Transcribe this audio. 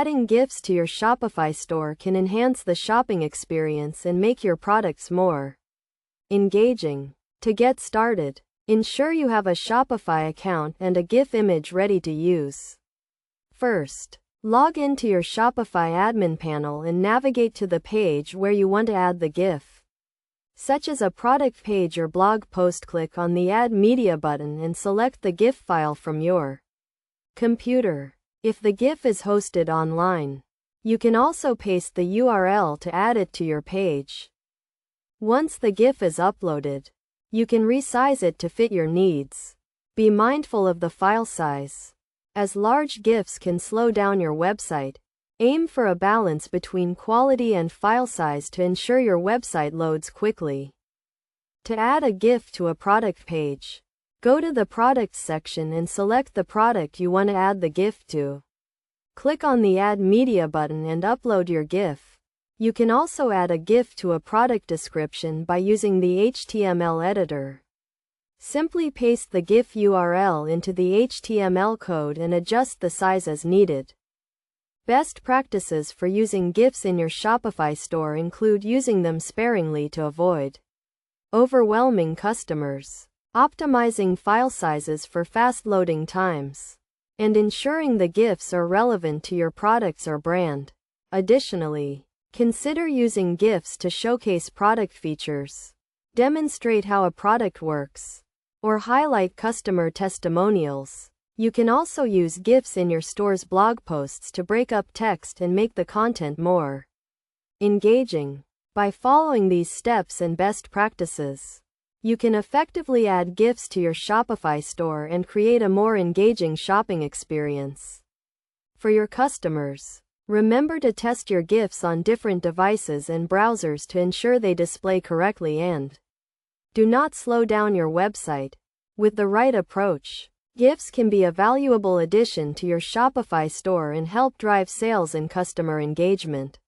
Adding GIFs to your Shopify store can enhance the shopping experience and make your products more engaging. To get started, ensure you have a Shopify account and a GIF image ready to use. First, log into your Shopify admin panel and navigate to the page where you want to add the GIF, such as a product page or blog post. Click on the Add Media button and select the GIF file from your computer. If the GIF is hosted online, you can also paste the URL to add it to your page. Once the GIF is uploaded, you can resize it to fit your needs. Be mindful of the file size, as large GIFs can slow down your website. Aim for a balance between quality and file size to ensure your website loads quickly. To add a GIF to a product page, go to the Products section and select the product you want to add the GIF to. Click on the Add Media button and upload your GIF. You can also add a GIF to a product description by using the HTML editor. Simply paste the GIF URL into the HTML code and adjust the size as needed. Best practices for using GIFs in your Shopify store include using them sparingly to avoid overwhelming customers, optimizing file sizes for fast loading times, and ensuring the GIFs are relevant to your products or brand. Additionally, consider using GIFs to showcase product features, demonstrate how a product works, or highlight customer testimonials. You can also use GIFs in your store's blog posts to break up text and make the content more engaging. By following these steps and best practices, you can effectively add GIFs to your Shopify store and create a more engaging shopping experience for your customers. Remember to test your GIFs on different devices and browsers to ensure they display correctly, and do not slow down your website. With the right approach, GIFs can be a valuable addition to your Shopify store and help drive sales and customer engagement.